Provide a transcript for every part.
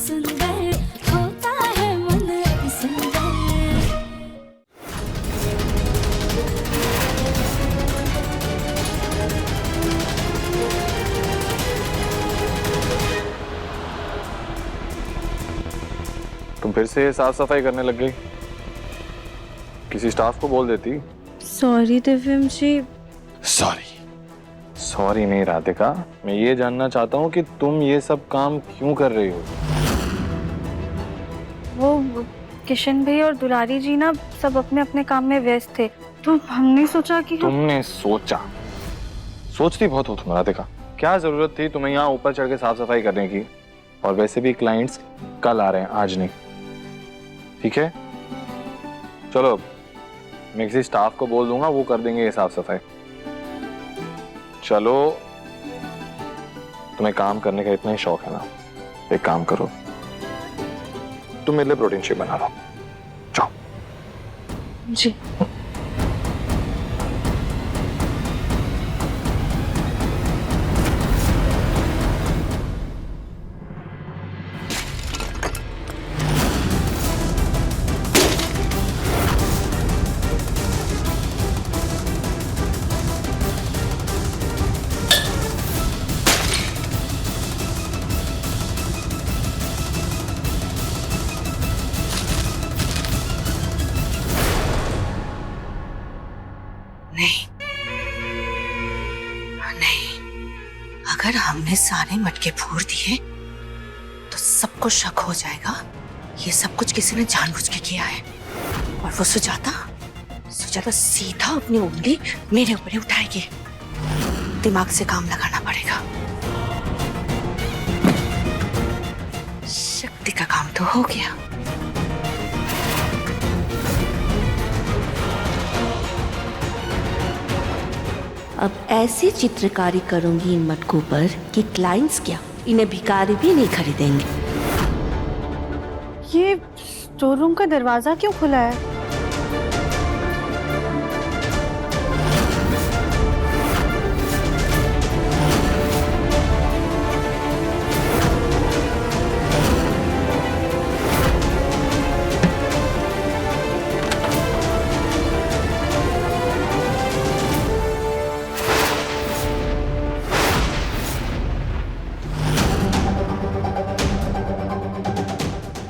सुंदर होता है मन अति सुंदर। तुम फिर से साफ सफाई करने लग गई। किसी स्टाफ को बोल देती। सॉरी दिव्यम जी। सॉरी नहीं राधिका, मैं ये जानना चाहता हूँ कि तुम ये सब काम क्यों कर रही हो। वो किशन भाई और दुलारी जी ना सब अपने अपने काम में व्यस्त थे, तो हमने सोचा कि तुमने सोचती बहुत हो तुम राधिका। क्या जरूरत थी तुम्हें यहाँ ऊपर चढ़ के साफ सफाई करने की। और वैसे भी क्लाइंट्स कल आ रहे हैं, आज नहीं। ठीक है, चलो मैं किसी स्टाफ को बोल दूंगा, वो कर देंगे ये साफ सफाई। चलो, तुम्हें काम करने का इतना ही शौक है ना, एक काम करो, तुम मेरे लिए प्रोटीन शेक बना लो। जाओ। जी। अगर हमने सारे मटके फोड़ दिए तो सबको शक हो जाएगा ये सब कुछ किसी ने जानबूझ के किया है। और वो सुजाता सीधा अपनी उंगली मेरे ऊपर ही उठाएगी। दिमाग से काम लगाना पड़ेगा। शक्ति का काम तो हो गया। अब ऐसी चित्रकारी करूंगी इन मटकों पर कि क्लाइंट्स क्या, इन्हें भिखारी भी नहीं खरीदेंगे। ये स्टोर रूम का दरवाजा क्यों खुला है?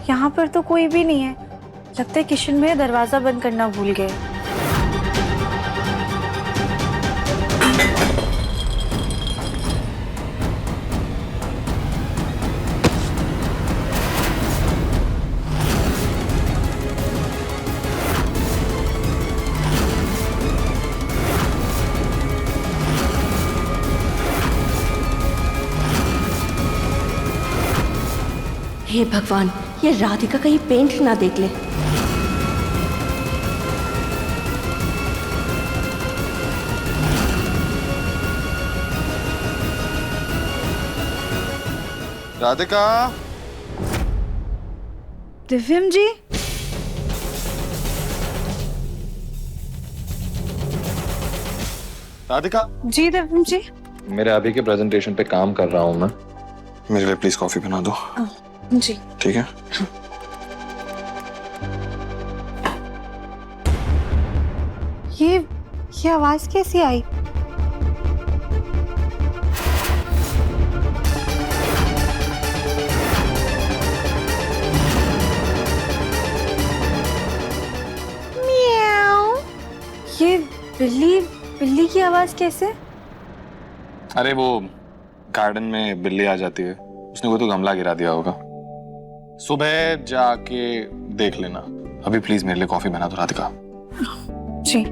यहाँ पर तो कोई भी नहीं है। लगता है किशन भैया दरवाजा बंद करना भूल गए। हे भगवान, ये राधिका कहीं पेंट ना देख ले। राधिका। दिव्यम जी। राधिका। जी दिव्यम जी। मेरे अभी के प्रेजेंटेशन पे काम कर रहा हूँ मैं, मेरे लिए प्लीज कॉफी बना दो। जी ठीक है। ये आवाज कैसी आई? म्याऊ। ये बिल्ली की आवाज कैसे? अरे वो गार्डन में बिल्ली आ जाती है, उसने कोई तो गमला गिरा दिया होगा। सुबह जाके देख लेना। अभी प्लीज मेरे लिए कॉफी बना दो राधिका। जी।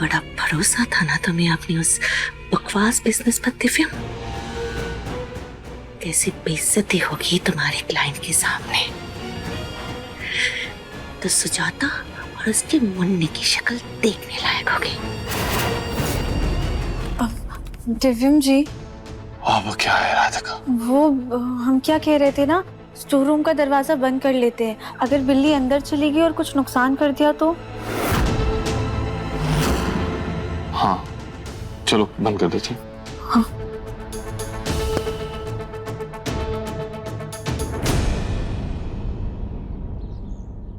बड़ा भरोसा था ना तुम्हें अपनी उस बकवास बिजनेस पर दिव्यम। कैसी बेइज्जती होगी तुम्हारे क्लाइंट के सामने। तो सुजाता और उसके मुन्ने की शक्ल देखने लायक होगी। दिव्यम जी। वो क्या है राधिका? वो हम क्या कह रहे थे ना, स्टोर रूम का दरवाजा बंद कर लेते हैं। अगर बिल्ली अंदर चली गई और कुछ नुकसान कर दिया तो? हाँ चलो बंद कर देते हैं। हाँ।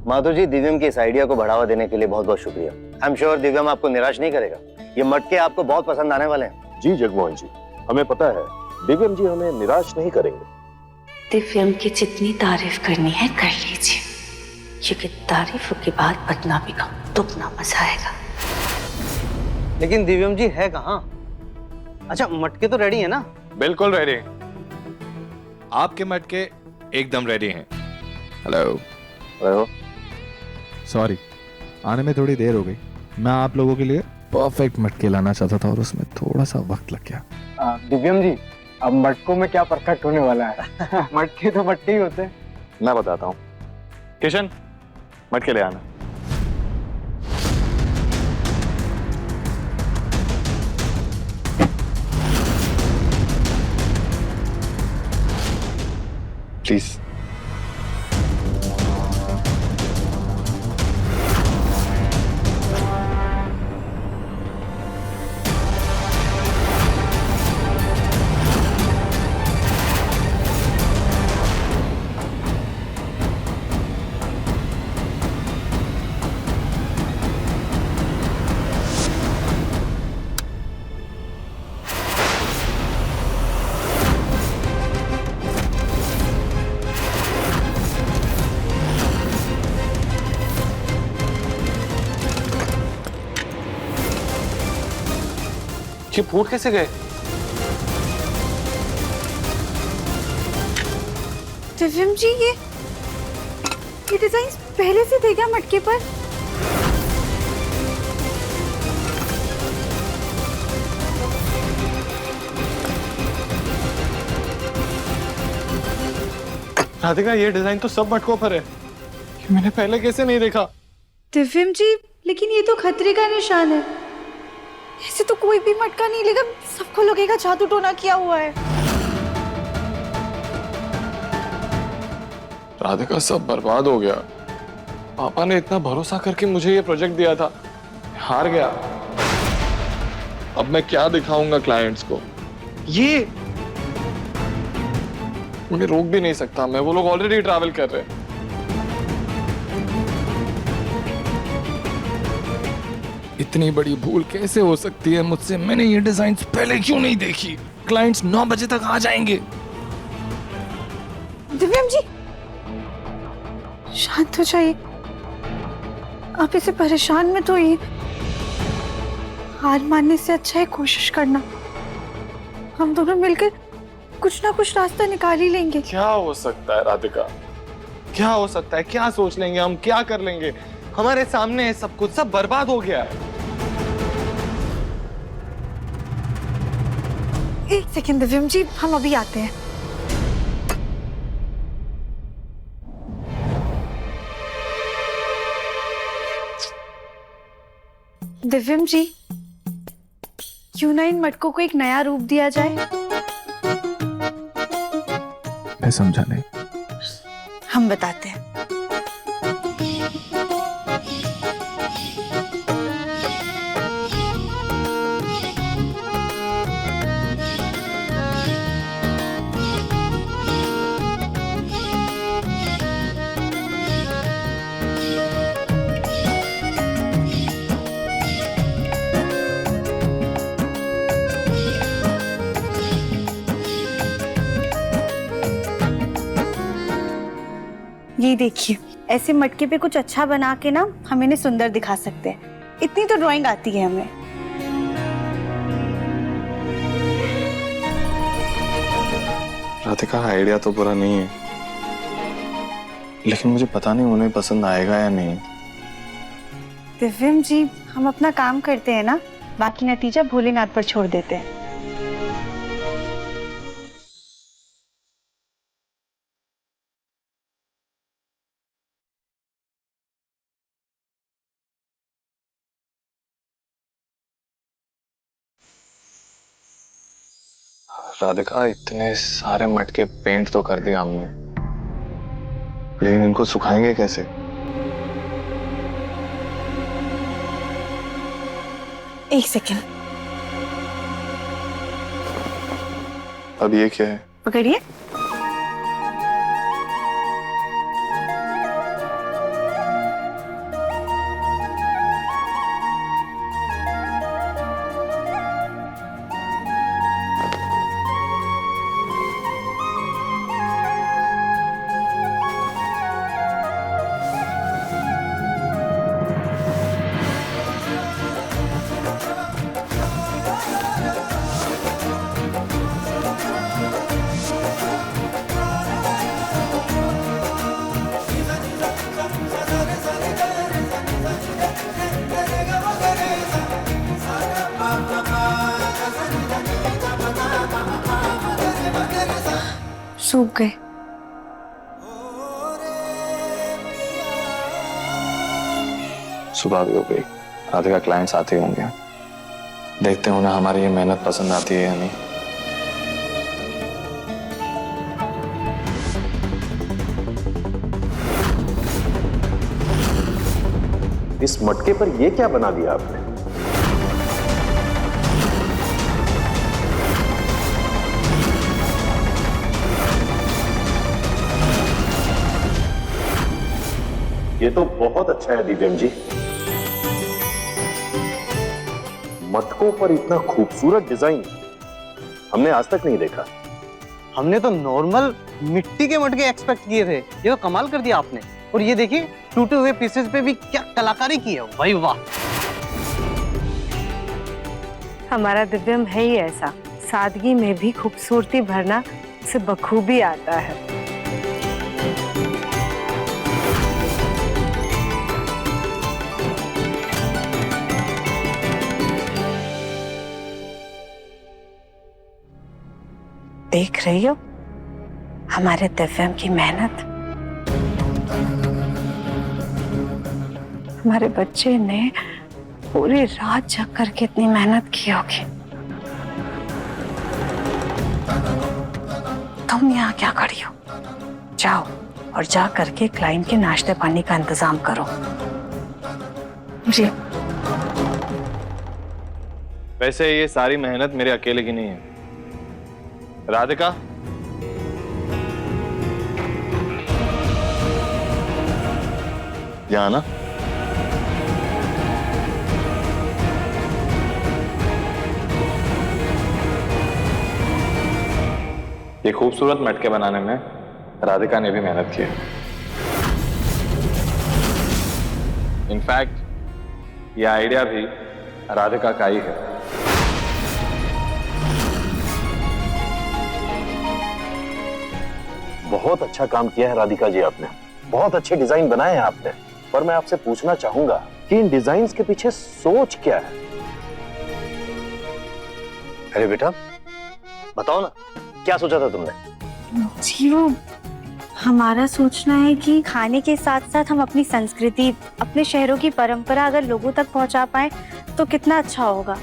माधु जी, दिव्यम की इस आइडिया को बढ़ावा देने के लिए बहुत बहुत शुक्रिया। आई एम श्योर दिव्यम आपको निराश नहीं करेगा। ये मटके आपको बहुत पसंद आने वाले हैं। जी जगमोहन जी, हमें पता है दिव्यम जी हमें निराश नहीं करेंगे। दिव्यम की जितनी तारीफ करनी है कर लीजिए, क्योंकि तारीफों के बाद बदनामी का दुगना मजा आएगा। लेकिन दिव्यम जी है कहाँ? अच्छा, मटके तो रेडी है ना? बिल्कुल रेडी। आपके मटके एकदम रेडी हैं। हेलो। हेलो। सॉरी, आने में थोड़ी देर हो गई। मैं आप लोगों के लिए परफेक्ट मटके लाना चाहता था और उसमें थोड़ा सा वक्त लग गया। दिव्यम जी, अब मटकों में क्या परफेक्ट होने वाला है? मटके तो मटके ही होते हैं। मैं बताता हूँ। किशन, मटके ले आना। प्लीज। ये फूट कैसे गए? दिव्यम जी, ये डिजाइन पहले से थे क्या मटके पर? राधिका, ये डिजाइन तो सब मटकों पर है। ये मैंने पहले कैसे नहीं देखा? दिव्यम जी, लेकिन ये तो खतरे का निशान है। ऐसे तो कोई भी मटका नहीं लेगा, सबको लगेगा जादू टोना किया हुआ है। राधिका, सब बर्बाद हो गया। पापा ने इतना भरोसा करके मुझे ये प्रोजेक्ट दिया था, हार गया। अब मैं क्या दिखाऊंगा क्लाइंट्स को? ये उन्हें रोक भी नहीं सकता मैं, वो लोग ऑलरेडी ट्रैवल कर रहे हैं। इतनी बड़ी भूल कैसे हो सकती है मुझसे? मैंने ये डिजाइन पहले क्यों नहीं देखी? क्लाइंट्स 9 बजे तक आ जाएंगे। दिव्यम जी, शांत हो जाइए। आप इसे परेशान मत होइए। हार मानने से अच्छा है कोशिश करना। हम दोनों मिलकर कुछ ना कुछ रास्ता निकाल ही लेंगे। क्या हो सकता है राधिका? क्या हो सकता है? क्या सोच लेंगे हम? क्या कर लेंगे? हमारे सामने है सब कुछ, सब बर्बाद हो गया है। एक सेकंड दिव्यम जी, हम अभी आते हैं। दिव्यम जी, क्यों ना इन मटकों को एक नया रूप दिया जाए? मैं समझा नहीं। हम बताते हैं। ये देखिए, ऐसे मटके पे कुछ अच्छा बना के ना हम इन्हें सुंदर दिखा सकते हैं। इतनी तो ड्राइंग आती है हमें। राधिका, आइडिया तो बुरा नहीं है, लेकिन मुझे पता नहीं उन्हें पसंद आएगा या नहीं। दिव्यम जी, हम अपना काम करते हैं ना, बाकी नतीजा भोलेनाथ पर छोड़ देते हैं। राधिका, इतने सारे मटके पेंट तो कर दिया हमने, लेकिन इनको सुखाएंगे कैसे? एक सेकंड, अब ये क्या है? पकड़िए। सूख गए। सुबह भी हो गई, राधिका क्लाइंट्स आते होंगे, देखते हैं उन्हें हमारी ये मेहनत पसंद आती है या नहीं। इस मटके पर ये क्या बना दिया आपने? ये तो बहुत अच्छा है दिव्यम जी। मटकों पर इतना खूबसूरत डिजाइन हमने आज तक नहीं देखा। हमने तो नॉर्मल मिट्टी के मटके एक्सपेक्ट किए थे, ये तो कमाल कर दिया आपने। और ये देखिए टूटे हुए पीसेस पे भी क्या कलाकारी की है, भाई वाह। हमारा दिव्यम है ही ऐसा, सादगी में भी खूबसूरती भरना उसे बखूबी आता है। देख रही हो हमारे दिव्यम की मेहनत। हमारे बच्चे ने पूरी रात जग करके इतनी मेहनत की होगी। तुम यहाँ क्या खड़ी हो? जाओ और जा करके क्लाइंट के नाश्ते पानी का इंतजाम करो। जी। वैसे ये सारी मेहनत मेरे अकेले की नहीं है। राधिका, यहाँ ना। ये खूबसूरत मटके बनाने में राधिका ने भी मेहनत की है। इनफैक्ट ये आइडिया भी राधिका का ही है। बहुत अच्छा काम किया है राधिका जी आपने, बहुत अच्छे डिजाइन बनाए हैं आपने। पर मैं आपसे पूछना चाहूंगा कि इन डिजाइन्स के पीछे सोच क्या है? अरे बेटा बताओ ना, क्या सोचा था तुमने? जी वो हमारा सोचना है कि खाने के साथ साथ हम अपनी संस्कृति, अपने शहरों की परंपरा अगर लोगों तक पहुंचा पाए तो कितना अच्छा होगा।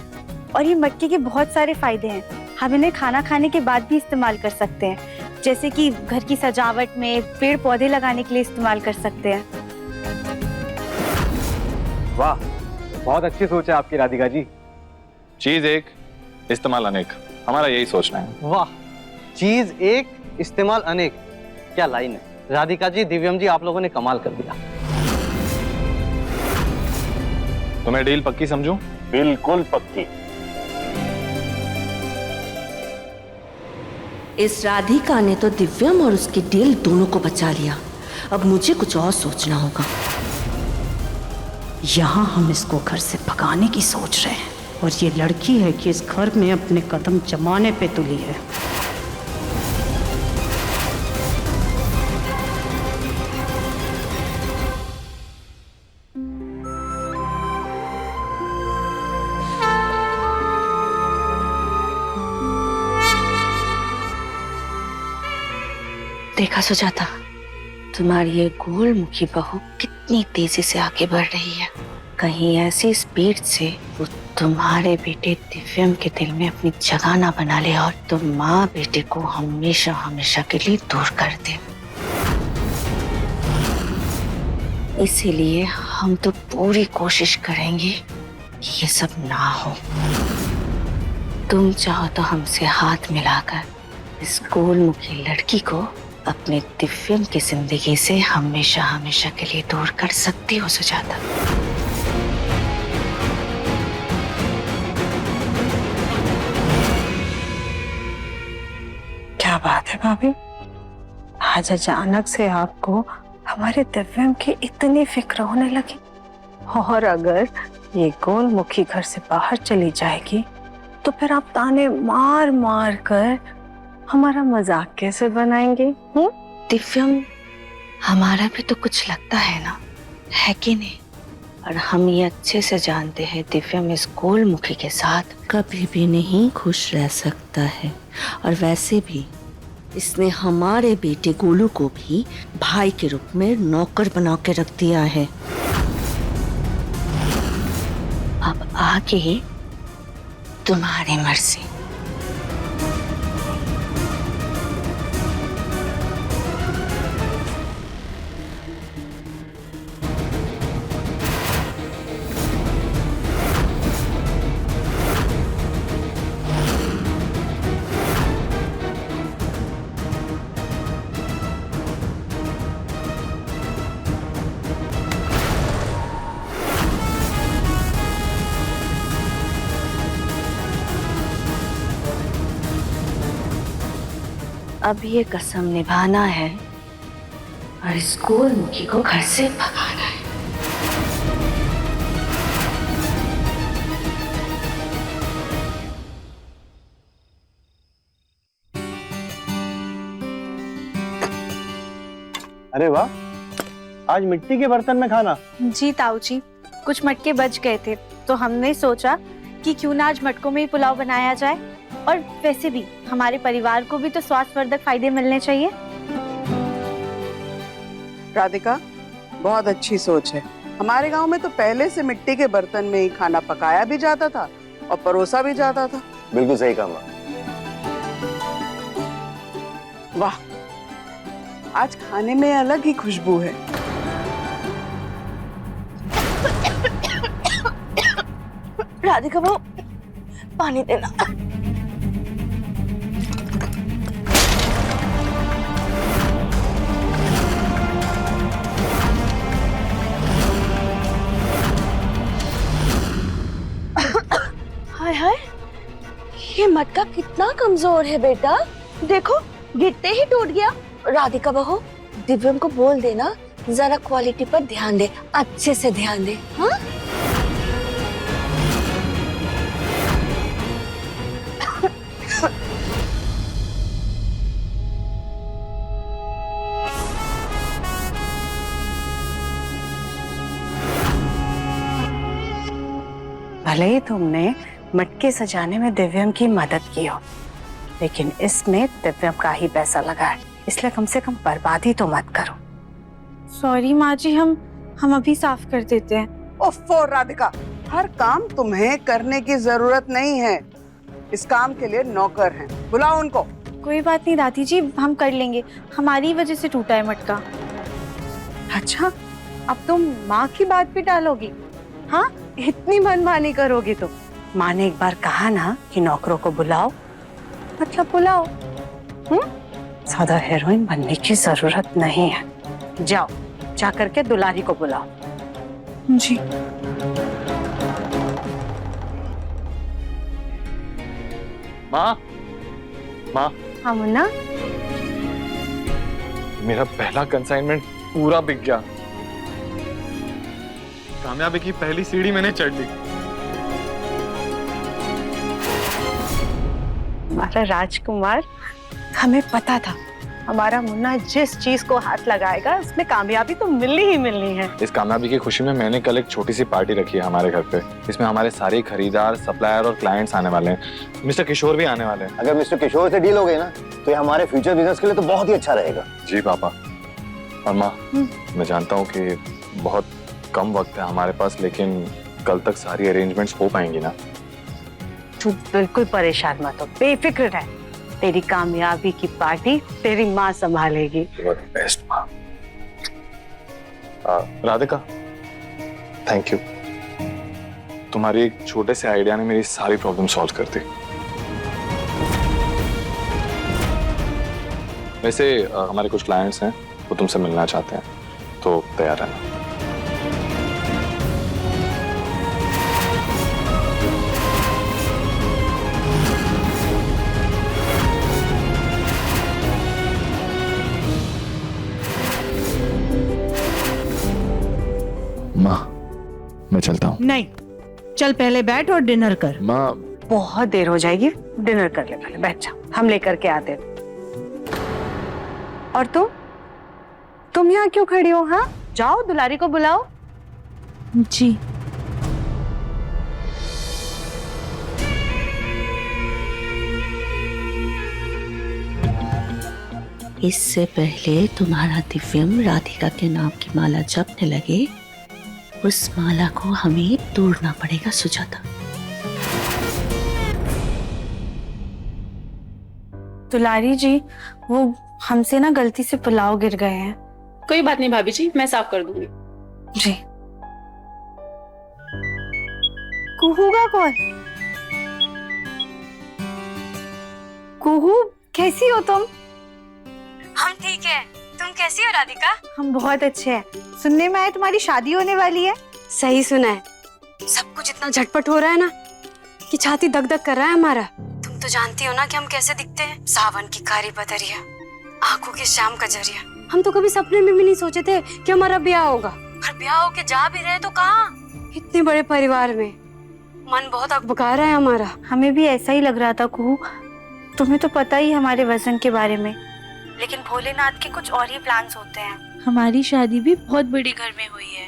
और ये मटके के बहुत सारे फायदे हैं। हम इन्हें खाना खाने के बाद भी इस्तेमाल कर सकते हैं, जैसे कि घर की सजावट में, पेड़ पौधे लगाने के लिए इस्तेमाल कर सकते हैं। वाह, बहुत अच्छी सोच है आपकी राधिका जी। चीज एक, इस्तेमाल अनेक, हमारा यही सोचना है। वाह, चीज एक इस्तेमाल अनेक, क्या लाइन है। राधिका जी, दिव्यम जी, आप लोगों ने कमाल कर दिया। तुम्हें डील पक्की समझूं? बिल्कुल पक्की। इस राधिका ने तो दिव्यम और उसकी डील दोनों को बचा लिया। अब मुझे कुछ और सोचना होगा। यहाँ हम इसको घर से भगाने की सोच रहे हैं, और ये लड़की है कि इस घर में अपने कदम जमाने पे तुली है। देखा सुजाता, तुम्हारी ये गोलमुखी बहू कितनी तेजी से आगे बढ़ रही है। कहीं ऐसी स्पीड से वो तुम्हारे बेटे दिव्यम के दिल में अपनी जगह ना बना ले और तुम माँ बेटे को हमेशा हमेशा के लिए दूर कर दे। इसीलिए हम तो पूरी कोशिश करेंगे कि ये सब ना हो। तुम चाहो तो हमसे हाथ मिलाकर इस गोलमुखी लड़की को अपने दिव्यम की जिंदगी से हमेशा हमेशा के लिए दूर कर सकती हो सुजाता। क्या बात है भाभी, आज अचानक से आपको हमारे दिव्यम की इतनी फिक्र होने लगी। और अगर ये गोलमुखी घर से बाहर चली जाएगी तो फिर आप ताने मार मार कर हमारा मजाक कैसे बनाएंगे? दिव्यम हमारा भी तो कुछ लगता है ना, है कि नहीं? और हम ये अच्छे से जानते हैं दिव्यम इस गोलमुखी के साथ कभी भी नहीं खुश रह सकता है। और वैसे भी इसने हमारे बेटे गोलू को भी भाई के रूप में नौकर बना के रख दिया है। अब आगे तुम्हारी मर्जी। अब ये कसम निभाना है और इस गोलमुखी को घर से भगाना है। अरे वाह, आज मिट्टी के बर्तन में खाना। जी ताऊ जी, कुछ मटके बच गए थे तो हमने सोचा कि क्यों ना आज मटकों में ही पुलाव बनाया जाए। और वैसे भी हमारे परिवार को भी तो स्वास्थ्यवर्धक फायदे मिलने चाहिए। राधिका, बहुत अच्छी सोच है। हमारे गांव में तो पहले से मिट्टी के बर्तन में ही खाना पकाया भी जाता था और परोसा भी जाता था। बिल्कुल सही कहा माँ। वाह, आज खाने में अलग ही खुशबू है। राधिका वो पानी देना। हाय हाय, ये मटका कितना कमजोर है बेटा, देखो गिरते ही टूट गया। राधिका बहू, दिव्यम को बोल देना जरा क्वालिटी पर ध्यान दे, अच्छे से ध्यान दे। हाँ भले ही तुमने मटके सजाने में दिव्यम की मदद की हो, लेकिन इसमें दिव्यम का ही पैसा लगा है, इसलिए कम से कम बर्बादी तो मत करो। सॉरी माँ जी, हम अभी साफ कर देते हैं। ओफो राधिका, हर काम तुम्हें करने की जरूरत नहीं है। इस काम के लिए नौकर हैं, बुलाओ उनको। कोई बात नहीं दादी जी, हम कर लेंगे, हमारी वजह से टूटा है मटका। अच्छा, अब तुम माँ की बात भी डालोगी? हाँ, इतनी मनमानी करोगी तुम? माँ ने एक बार कहा ना कि नौकरों को बुलाओ, मतलब बुलाओ। ज्यादा हीरोइन बनने की जरूरत नहीं है। जाओ, जा करके दुलारी को बुलाओ। जी। माँ, माँ, हाँ मुन्ना, मेरा पहला कंसाइनमेंट पूरा बिक गया। कामयाबी की पहली सीढ़ी मैंने चढ़ ली। हमारा राजकुमार, हमें पता था हमारा मुन्ना जिस चीज को हाथ लगाएगा उसमें कामयाबी तो मिलनी ही मिलनी है। इस कामयाबी की खुशी में मैंने कल एक छोटी सी पार्टी रखी है हमारे घर पे। इसमें हमारे सारे खरीदार, सप्लायर और क्लाइंट्स आने वाले हैं। मिस्टर किशोर भी आने वाले हैं। अगर मिस्टर किशोर से डील हो गई ना तो ये हमारे फ्यूचर बिजनेस के लिए तो बहुत ही अच्छा रहेगा। जी पापा। और माँ, मैं जानता हूँ कि बहुत कम वक्त है हमारे पास, लेकिन कल तक सारी अरेंजमेंट्स हो पाएंगी ना? तू बिल्कुल परेशान मत हो, बेफिक्र रह। तेरी कामयाबी की पार्टी तेरी माँ संभालेगी। बेस्ट माँ। Radhika, thank you. तुम्हारी एक छोटे से आइडिया ने मेरी सारी प्रॉब्लम सॉल्व कर दी। वैसे हमारे कुछ क्लाइंट्स हैं, वो तुमसे मिलना चाहते हैं, तो तैयार रहना। माँ, मैं चलता हूँ। नहीं, चल पहले बैठ और डिनर कर। माँ, बहुत देर हो जाएगी, डिनर कर ले पहले, बैठ जा, हम लेकर के आते। और तुम यहाँ क्यों खड़ी हो? हाँ, जाओ दुलारी को बुलाओ। जी। इससे पहले तुम्हारा दिव्यम राधिका के नाम की माला जपने लगे, उस माला को हमें तोड़ना पड़ेगा सुजाता। दुलारी जी, वो हमसे ना गलती से पुलाव गिर गए हैं। कोई बात नहीं भाभी जी, मैं साफ कर दूंगी। जी। कुहूगा कौन? कुहू, कैसी हो तुम? हम ठीक है, तुम कैसी हो राधिका? हम बहुत अच्छे हैं। सुनने में आया तुम्हारी शादी होने वाली है। सही सुना है। सब कुछ इतना झटपट हो रहा है ना कि छाती दग दग कर रहा है हमारा। तुम तो जानती हो ना कि हम कैसे दिखते हैं। सावन की कारी बदरिया, आंखों के शाम का जरिया। हम तो कभी सपने में भी नहीं सोचे थे कि हमारा ब्याह होगा। और ब्याह होके जा भी रहे तो कहाँ, इतने बड़े परिवार में। मन बहुत अकबका रहा है हमारा। हमें भी ऐसा ही लग रहा था कुहू। तुम्हें तो पता ही हमारे वजन के बारे में, लेकिन भोलेनाथ के कुछ और ही प्लान्स होते हैं। हमारी शादी भी बहुत बड़े घर में हुई है।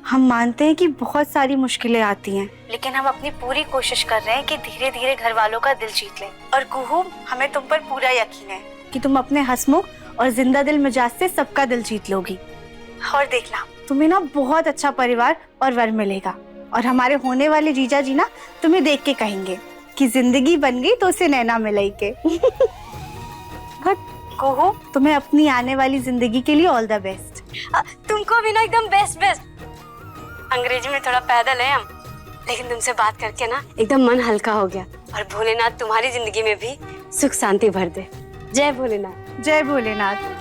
हम मानते हैं कि बहुत सारी मुश्किलें आती हैं, लेकिन हम अपनी पूरी कोशिश कर रहे हैं कि धीरे धीरे घर वालों का दिल जीत लें। और कुहू, हमें तुम पर पूरा यकीन है कि तुम अपने हंसमुख और जिंदा दिल मिजाज से सबका दिल जीत लोगी। और देखना, तुम्हें ना बहुत अच्छा परिवार और वर मिलेगा। और हमारे होने वाले जीजा जी ना तुम्हें देख के कहेंगे कि जिंदगी बन गई तो उसे नैना मिलाई के। कुहू, तुम्हें अपनी आने वाली जिंदगी के लिए ऑल द बेस्ट। तुमको भी ना एकदम बेस्ट बेस्ट। अंग्रेजी में थोड़ा पैदल है हम, लेकिन तुमसे बात करके ना एकदम मन हल्का हो गया। और भोलेनाथ तुम्हारी जिंदगी में भी सुख शांति भर दे। जय भोलेनाथ। जय भोलेनाथ।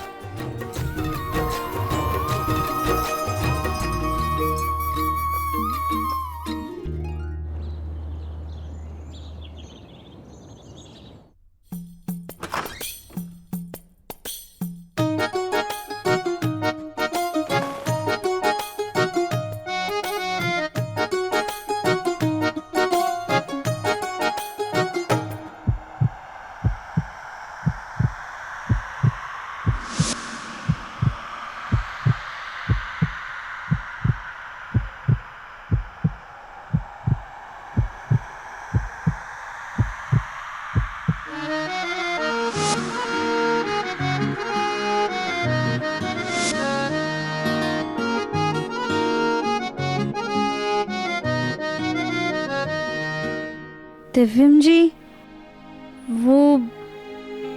दिव्यम जी, वो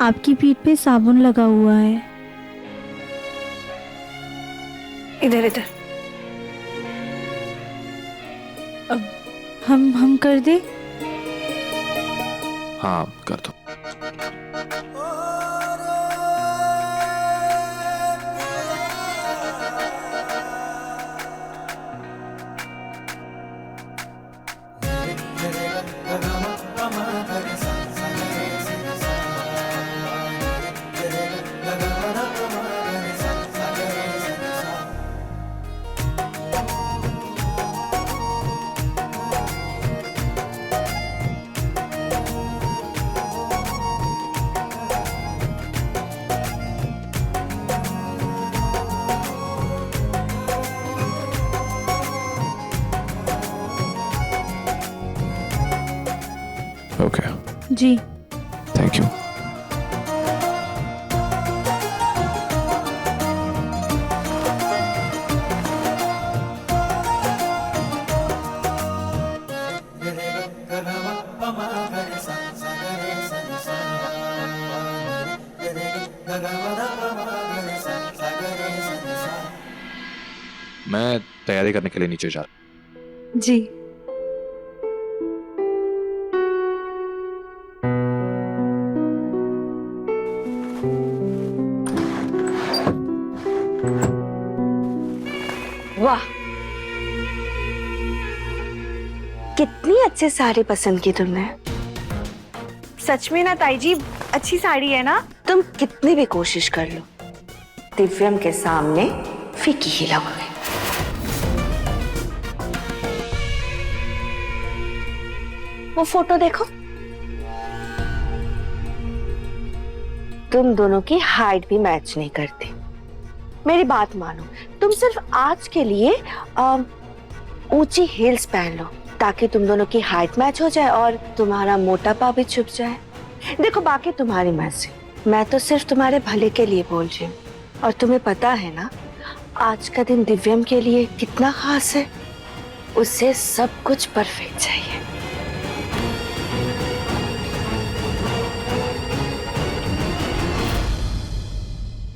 आपकी पीठ पे साबुन लगा हुआ है। इधर इधर। अब हम कर दे? हाँ, कर दो। ओके। जी। Thank you. मैं तैयारी करने के लिए नीचे जा रहा हूं। जी। वाह, कितनी अच्छी साड़ी पसंद की तुमने। सच में ना ताई जी, अच्छी साड़ी है ना? तुम कितनी भी कोशिश कर लो, दिव्यम के सामने फीकी ही लगोगे। वो फोटो देखो, तुम दोनों की हाइट भी मैच नहीं करती। मेरी बात मानो, तुम सिर्फ आज के लिए ऊंची हील्स पहन लो ताकि तुम दोनों की हाइट मैच हो जाए और तुम्हारा मोटापा भी छुप जाए। देखो, बाकी तुम्हारी मर्जी। मैं तो सिर्फ तुम्हारे भले के लिए बोल रही हूँ। और तुम्हें पता है ना आज का दिन दिव्यम के लिए कितना खास है। उसे सब कुछ परफेक्ट चाहिए।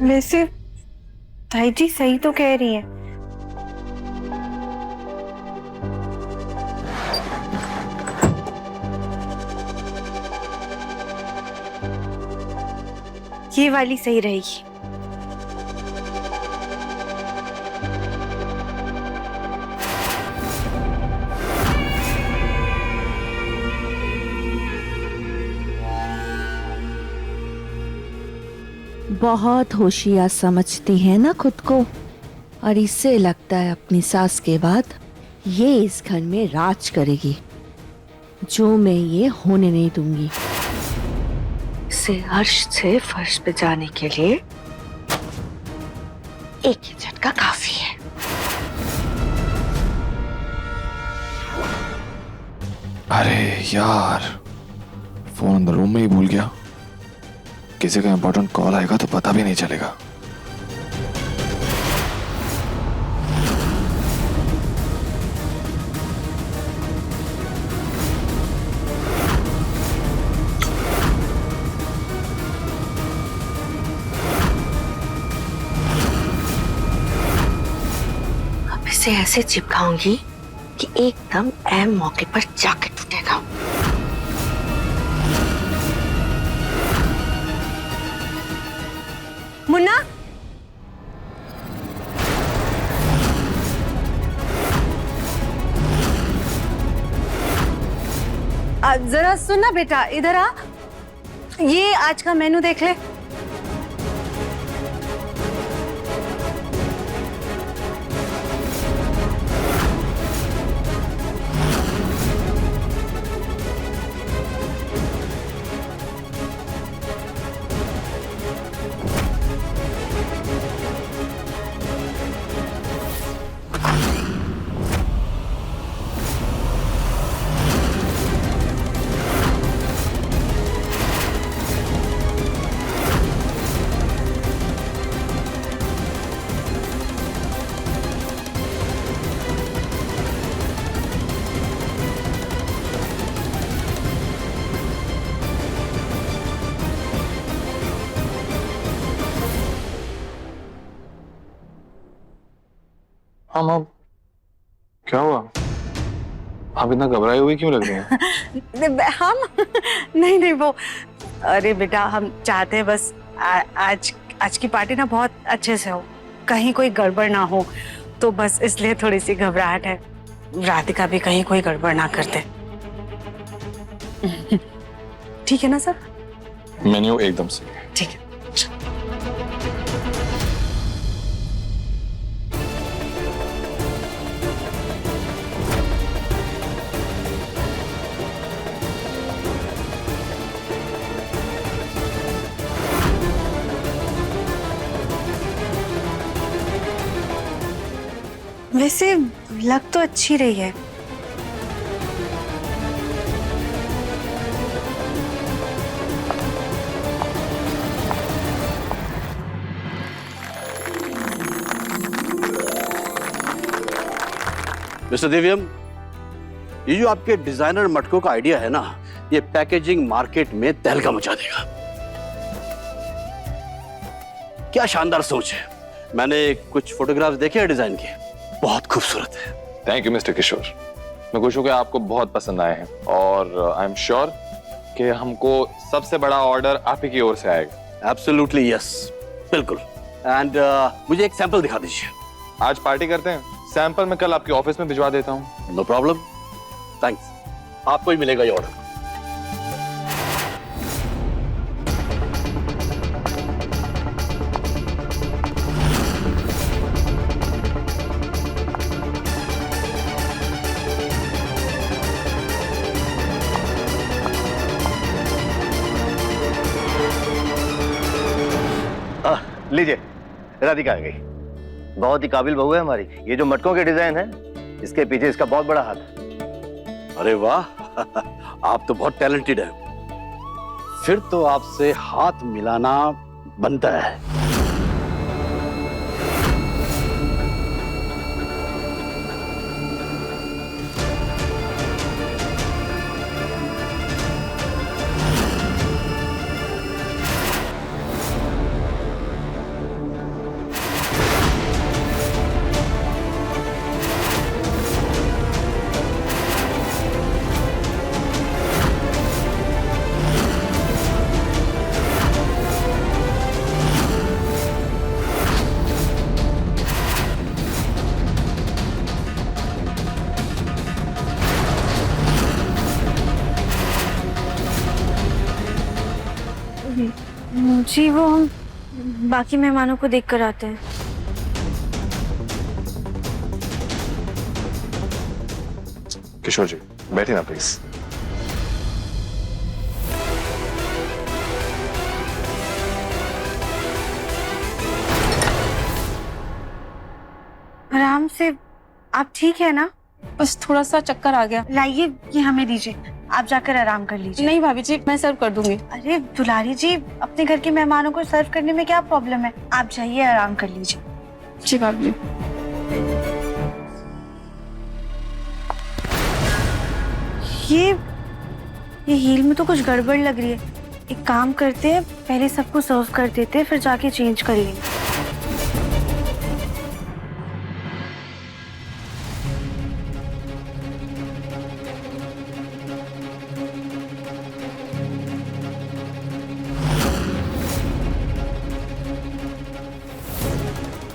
वैसे ताई जी सही तो कह रही है। ये वाली सही रहेगी। बहुत होशियार समझती है ना खुद को, और इससे लगता है अपनी सास के बाद ये इस घर में राज करेगी, जो मैं ये होने नहीं दूंगी। इसे अर्श से फर्श पे जाने के लिए एक ही झटका काफी है। अरे यार, फोन अंदर रूम में ही भूल गया। किसी का इंपॉर्टेंट कॉल आएगा तो पता भी नहीं चलेगा। अब इसे ऐसे चिपकाऊंगी कि एकदम ऐन मौके पर जाके टूटेगा। मुन्ना, जरा सुनना बेटा, इधर आ। ये आज का मेनू देख ले। हम अब क्या हुआ? आप इतना घबराई हुई क्यों लग रही हैं? हम नहीं नहीं वो, अरे बेटा हम चाहते हैं बस आज की पार्टी ना बहुत अच्छे से हो, कहीं कोई गड़बड़ ना हो, तो बस इसलिए थोड़ी सी घबराहट है। राधिका भी कहीं कोई गड़बड़ ना करते। ठीक है ना सर? मेन्यू एकदम से ठीक है। वैसे लग तो अच्छी रही है। मिस्टर दिव्यम, ये जो आपके डिजाइनर मटकों का आइडिया है ना, ये पैकेजिंग मार्केट में तहलका मचा देगा। क्या शानदार सोच है। मैंने कुछ फोटोग्राफ्स देखे हैं डिजाइन के, बहुत खूबसूरत है। थैंक यू मिस्टर किशोर, मैं खुश हूं कि आपको बहुत पसंद आए हैं, और आई एम श्योर कि हमको सबसे बड़ा ऑर्डर आप ही की ओर से आएगा। एब्सोल्युटली यस, बिल्कुल। एंड मुझे एक सैंपल दिखा दीजिए। आज पार्टी करते हैं, सैंपल मैं कल आपके ऑफिस में भिजवा देता हूँ। No problem, thanks. आपको ही मिलेगा ये ऑर्डर। लीजिए, राधिका आ गई। बहुत ही काबिल बहू है हमारी। ये जो मटकों के डिजाइन है, इसके पीछे इसका बहुत बड़ा हाथ है। अरे वाह, आप तो बहुत टैलेंटेड हैं। फिर तो आपसे हाथ मिलाना बनता है। जी वो हम बाकी मेहमानों को देख कर आते हैं। किशोर जी बैठिए ना प्लीज। आराम से। आप ठीक है ना? बस थोड़ा सा चक्कर आ गया। लाइए ये हमें दीजिए, आप जाकर आराम कर लीजिए। नहीं भाभी जी, मैं सर्व कर दूंगी। अरे दुलारी जी, अपने घर के मेहमानों को सर्व करने में क्या प्रॉब्लम है? आप जाइए आराम कर लीजिए। जी भाभी जी। ये हील में तो कुछ गड़बड़ लग रही है। एक काम करते हैं, पहले सबको सर्व कर देते हैं, फिर जाके चेंज कर लेंगे।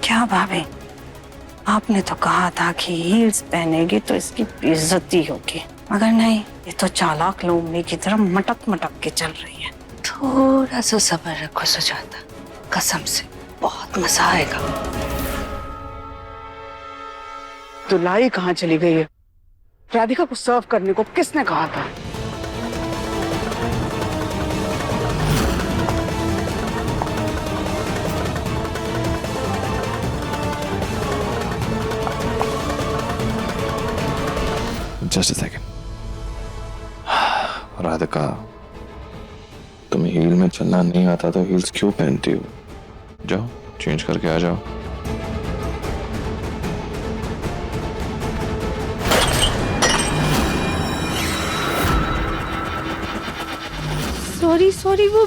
क्या भाभी, आपने तो कहा था कि हील्स पहनेगी तो इसकी बेइज्जती होगी, मगर नहीं, ये तो चालाक लोमड़ी की तरह मटक मटक के चल रही है। थोड़ा सा सब्र रखो सुजाता, कसम से बहुत मजा आएगा। दुलाई कहाँ चली गई है? राधिका को सर्व करने को किसने कहा था? Just a second. राधिका, तुम्हें हील में चलना नहीं आता तो हील्स क्यों पहनती हो? जाओ चेंज करके आ जाओ। सॉरी सॉरी, वो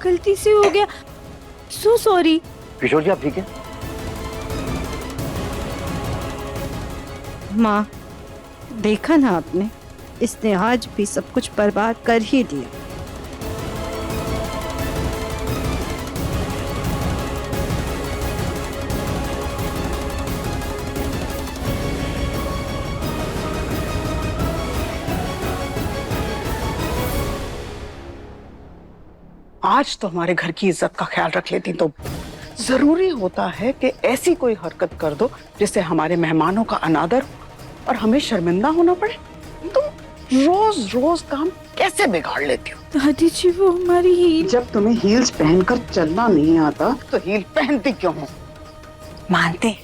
गलती से हो गया। So sorry. किशोर जी आप ठीक है? माँ, देखा ना आपने, इसने आज भी सब कुछ बर्बाद कर ही दिया। आज तो हमारे घर की इज्जत का ख्याल रख लेती तो जरूरी होता है कि ऐसी कोई हरकत कर दो जिससे हमारे मेहमानों का अनादर और हमें शर्मिंदा होना पड़े। तुम रोज रोज काम कैसे बिगाड़ लेती हो? दादी जी वो हमारी हील। जब तुम्हें हील्स पहनकर चलना नहीं आता तो हील पहनती क्यों हो? मानते,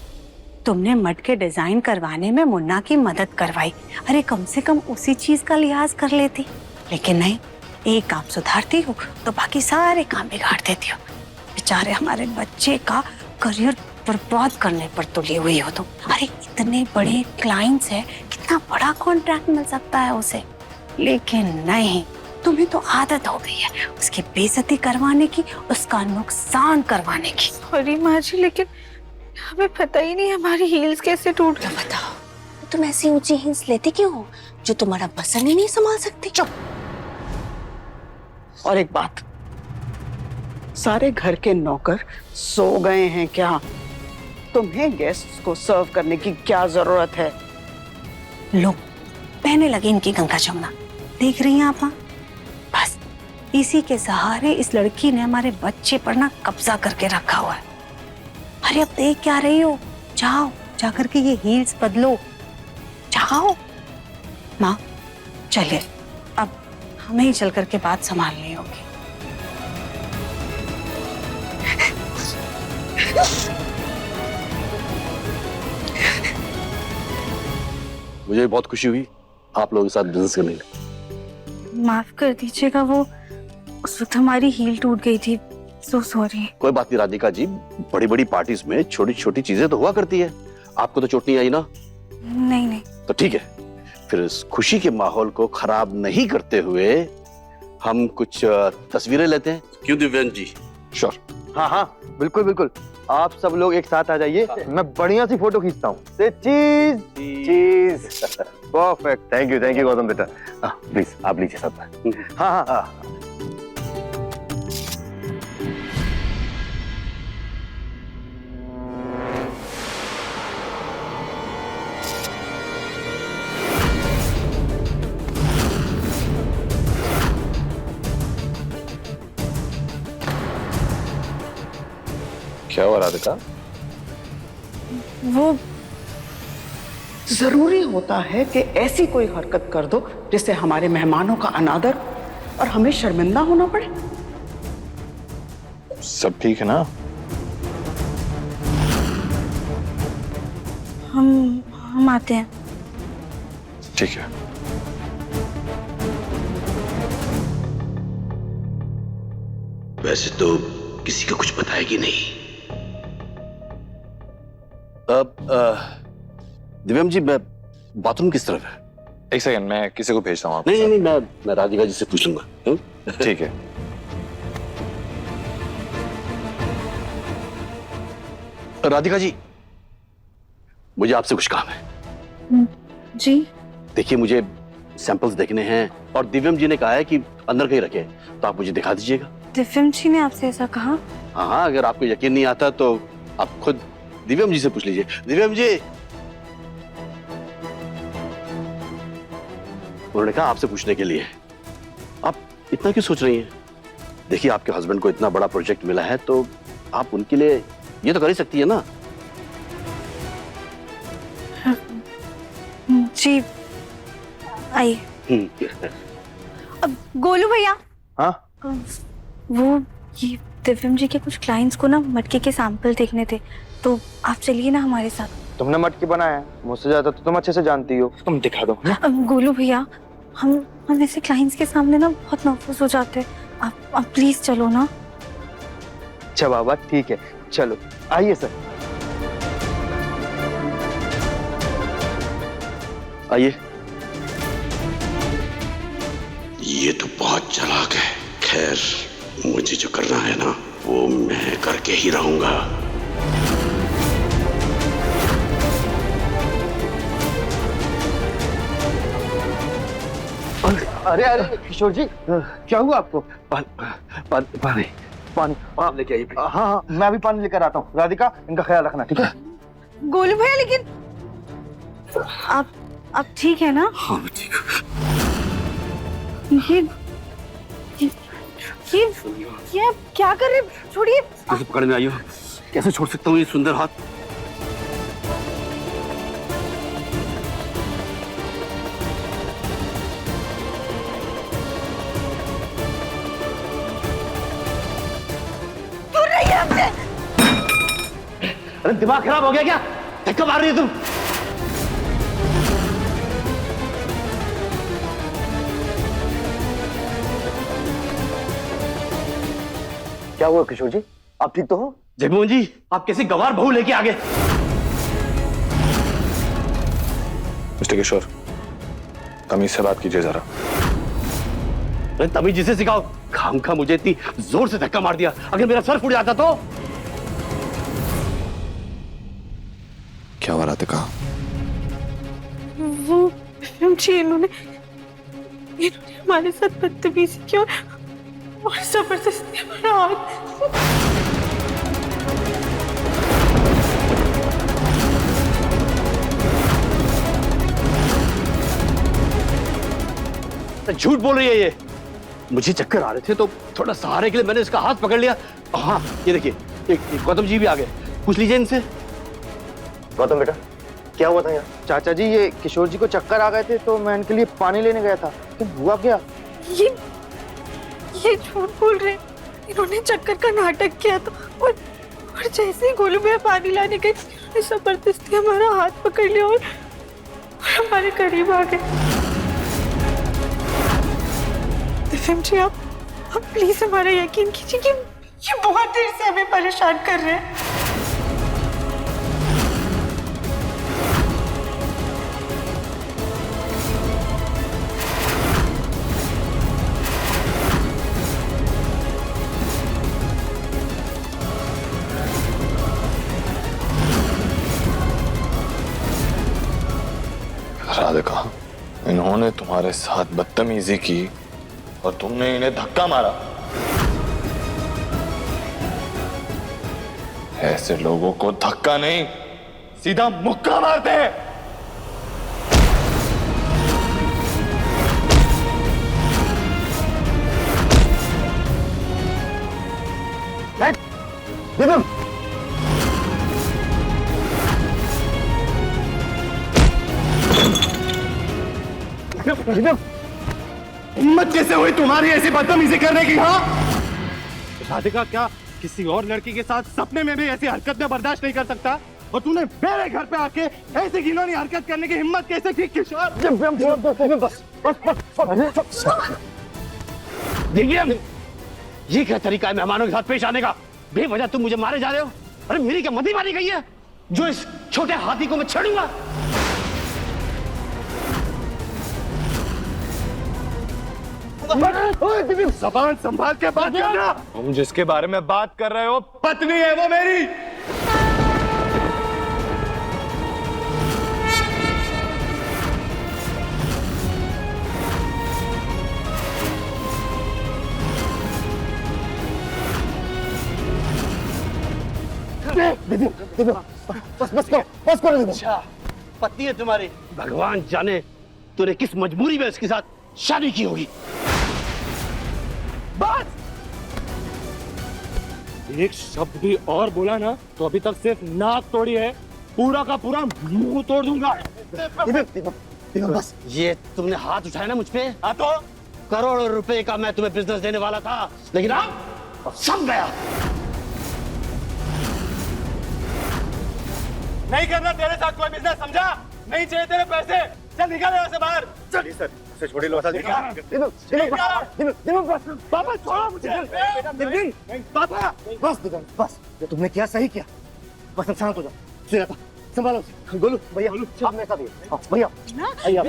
तुमने मटके डिजाइन करवाने में मुन्ना की मदद करवाई, अरे कम से कम उसी चीज का लिहाज कर लेती, लेकिन नहीं, एक काम सुधारती हो तो बाकी सारे काम बिगाड़ देती हो। बेचारे हमारे बच्चे का करियर बर्बाद करने पर तुली हुई हो तुम। अरे इतने बड़े क्लाइंट्स हैं, कितना बड़ा कॉन्ट्रैक्ट मिल सकता है उसे, लेकिन नहीं, तुम्हें तो आदत हो गई है उसकी बेइज्जती करवाने की, उसका नुकसान करवाने की। सॉरी माँ जी, लेकिन हमें पता ही नहीं हमारी हील्स कैसे टूट गई। बताओ, तुम ऐसी ऊंची हील्स लेती क्यों हो जो तुम्हारा बसन ही नहीं संभाल सकती? चुप। और एक बात, सारे घर के नौकर सो गए हैं क्या? तुम्हें गेस्ट को सर्व करने की क्या जरूरत है? लो, पहने लगे इनकी गंगा जमुना, देख रही हैं आप? बस इसी के सहारे इस लड़की ने हमारे बच्चे पर ना कब्जा करके रखा हुआ है। अरे अब देख क्या रही हो? जाओ जाकर के ये हील्स बदलो, जाओ। माँ चलिए, अब हमें ही चल करके बात संभालनी होगी। मुझे बहुत खुशी हुई आप लोगों के साथ बिजनेस करने में। माफ कर दीजिएगा, वो उस वक्त हमारी हील टूट गई थी। So sorry. कोई बात नहीं राधिका जी, बड़ी बड़ी पार्टीज में छोटी छोटी चीजें तो हुआ करती है। आपको तो चोट नहीं आई ना? नहीं नहीं। तो ठीक है, फिर इस खुशी के माहौल को खराब नहीं करते हुए हम कुछ तस्वीरें लेते हैं। क्यों दिव्यांश जी? श्योर। हाँ हाँ बिल्कुल बिल्कुल, आप सब लोग एक साथ आ जाइए, मैं बढ़िया सी फोटो खींचता हूँ। चीज चीज परफेक्ट। थैंक यू गौतम बेटा। प्लीज आप लीजिए सब। हाँ हाँ हाँ। क्या हुआ राधिका? वो जरूरी होता है कि ऐसी कोई हरकत कर दो जिससे हमारे मेहमानों का अनादर और हमें शर्मिंदा होना पड़े। सब ठीक है ना? हम आते हैं। ठीक है। वैसे तो किसी को कुछ बताएगी नहीं। दिव्यम जी, मैं बाथरूम किस तरफ है? एक सेकंड, मैं किसी को भेजता हूँ। नहीं, मैं राधिका जी से पूछ लूंगा। ठीक है। राधिका जी, मुझे आपसे कुछ काम है। जी। देखिए, मुझे सैंपल्स देखने हैं और दिव्यम जी ने कहा है कि अंदर कहीं रखे, तो आप मुझे दिखा दीजिएगा। दिव्यम जी ने आपसे ऐसा कहा? हाँ, अगर आपको यकीन नहीं आता तो आप खुद दिव्यम जी से पूछ लीजिए। दिव्यम जी, उन्होंने कहा आपसे पूछने के लिए। आप इतना क्यों सोच रही हैं? देखिए, आपके हस्बैंड को इतना बड़ा प्रोजेक्ट मिला है तो आप उनके लिए ये तो कर ही सकती है ना। जी आइए। अब गोलू भैया। हाँ? वो ये दिव्यम जी के कुछ क्लाइंट्स को ना मटके के सैंपल देखने थे, तो आप चलिए ना हमारे साथ। तुमने मटकी बनाया है, मुझसे ज्यादा तो तुम अच्छे से जानती हो, तुम दिखा दो। अब गोलू भैया, हम ऐसे क्लाइंट्स के सामने ना बहुत नर्वस हो जाते हैं। आप प्लीज चलो ना। अच्छा बाबा ठीक है, चलो आइए सर। आइए। ये तो बहुत चालाक है। खैर, मुझे जो करना है ना वो मैं करके ही रहूंगा। अरे अरे किशोर जी, क्या हुआ आपको? पानी पानी लेके आइए। हाँ हाँ, मैं भी पानी लेकर आता हूँ। राधिका, इनका ख्याल रखना, ठीक है? गोलू भैया, लेकिन आप ठीक है ना? हाँ, मैं ठीक हूँ। ये आप क्या कर रहे? छोड़िए। कैसे पकड़ में आई हो? कैसे छोड़ सकता हूँ ये सुंदर हाथ? क्यों रही है आपने? अरे दिमाग खराब हो गया क्या? धक्का मार रही हो तुम? क्या हुआ किशोर जी, आप ठीक तो हो? जगमोहन जी, आप कैसी गवार बहू लेके आ गए? मिस्टर किशोर, तमीज से बात कीजिए जरा। अरे तमीज जिसे सिखाओ, खामखा मुझे इतनी जोर से धक्का मार दिया। अगर मेरा सर फूट जाता तो? क्या हुआ राधिका? वो इन्होंने हमारे साथ बदतमीजी की और जबरदस्ती हमारा हाथ। झूठ बोल रही है ये। मुझे चक्कर आ रहे थे तो थोड़ा सहारे के लिए मैंने इसका हाथ पकड़ लिया। हाँ, ये देखिए, एक गौतम जी भी आ गए। पूछ लीजिए इनसे। गौतम बेटा, क्या हुआ था यहाँ? चाचा जी, ये किशोर जी को चक्कर आ गए थे तो मैं इनके लिए पानी लेने गया था। तो हुआ क्या? ये झूठ बोल रहे। इन्होंने चक्कर का नाटक किया था और जैसे ही गोलू भैया पानी लाने गए, इन्होंने जबरदस्ती हमारा हाथ पकड़ लिया और हमारे करीब आ गए। दिव्यम जी, आप अब प्लीज हमारा यकीन कीजिए कि ये बहुत देर से हमें परेशान कर रहे हैं। राधिका, इन्होंने तुम्हारे साथ बदतमीजी की और तुमने इन्हें धक्का मारा। ऐसे लोगों को धक्का नहीं, सीधा मुक्का मारते हैं। हिम्मत कैसे हुई तुम्हारी ऐसी बदतमीजी करने की? हाँ, राधिका क्या किसी और लड़की के साथ सपने में भी ऐसी हरकत में बर्दाश्त नहीं कर सकता? और तूने मेरे घर पे आके ऐसी घिनौनी हरकत करने की हिम्मत कैसे की किशोर? देखिए, ये क्या तरीका है मेहमानों के साथ पेश आने का? बेवजह तुम मुझे मारे जा रहे हो। अरे मेरी क्या मती मारी गई है जो इस छोटे हाथी को मैं छेड़ूंगा? जबान संभाल के बात करना। तुम जिसके बारे में बात कर रहे हो पत्नी है वो मेरी। बस करो। अच्छा, पत्नी है तुम्हारी? भगवान जाने तूने किस मजबूरी में इसके साथ शादी की होगी। बस एक शब्द भी और बोला ना तो अभी तक सिर्फ नाक तोड़ी है, पूरा का पूरा मुंह तोड़ दूंगा। बस ये तुमने हाथ उठाया ना मुझ पे, हाँ तो करोड़ों रुपए का मैं तुम्हें बिजनेस देने वाला था, लेकिन अब सब गया। नहीं करना तेरे साथ कोई बिजनेस, समझा? नहीं चाहिए तेरे पैसे, चल निकल यहाँ से बाहर। चलिए सर, उसे छोड़िए लो। पापा छोड़ो मुझे। पापा बस बस, जो तुमने किया सही किया। बस अब शांत हो जाओ। संभालो गोलू भैया, आप मेरे साथ भैया आइए।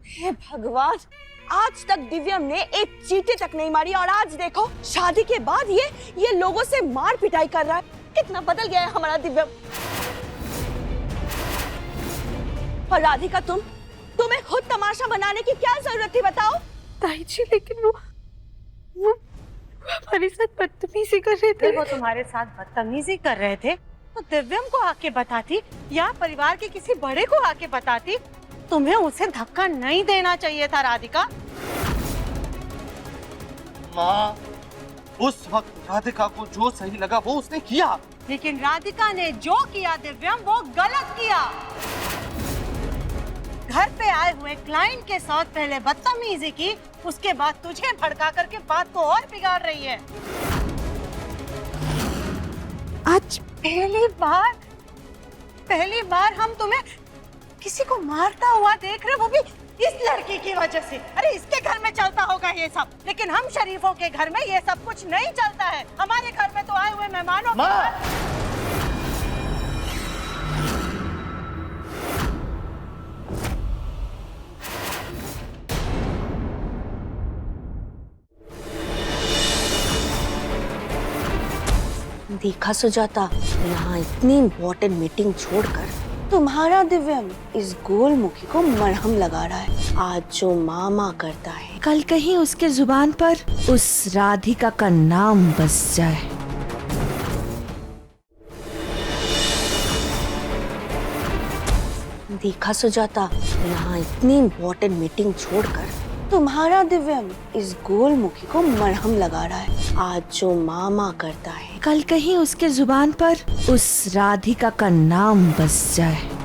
हे भगवान, आज तक दिव्यम ने एक चींटी तक नहीं मारी और आज देखो शादी के बाद ये लोगों से मार पिटाई कर रहा है। कितना बदल गया है हमारा दिव्यम। और राधिका, तुम्हें खुद तमाशा बनाने की क्या जरूरत थी बताओ? ताई जी, लेकिन वो हमारे साथ बदतमीजी कर रहे थे। वो तुम्हारे साथ बदतमीजी कर रहे थे तो दिव्यम को आके बताती या परिवार के किसी बड़े को आके बताती। तुम्हें उसे धक्का नहीं देना चाहिए था राधिका। माँ, उस वक्त राधिका को जो सही लगा वो उसने किया, लेकिन राधिका ने जो किया दिव्यम वो गलत किया। घर पे आए हुए क्लाइंट के साथ पहले बदतमीजी की, उसके बाद तुझे भड़का करके बात को और बिगाड़ रही है। आज पहली बार हम तुम्हें किसी को मारता हुआ देख रहे, वो भी इस लड़की की वजह से। अरे इसके घर में चलता होगा ये सब, लेकिन हम शरीफों के घर में ये सब कुछ नहीं चलता है। हमारे घर में तो आए हुए मेहमानों देखा सुजाता, यहाँ इतनी इम्पोर्टेंट मीटिंग छोड़कर तुम्हारा दिव्यम इस गोलमुखी को मरहम लगा रहा है। आज जो मामा करता है, कल कहीं उसके जुबान पर उस राधिका का नाम बस जाए। देखा सुजाता, यहाँ इतनी इम्पोर्टेंट मीटिंग छोड़कर तुम्हारा दिव्यम इस गोलमुखी को मरहम लगा रहा है। आज जो मामा करता है, कल कहीं उसके जुबान पर उस राधिका का नाम बस जाए।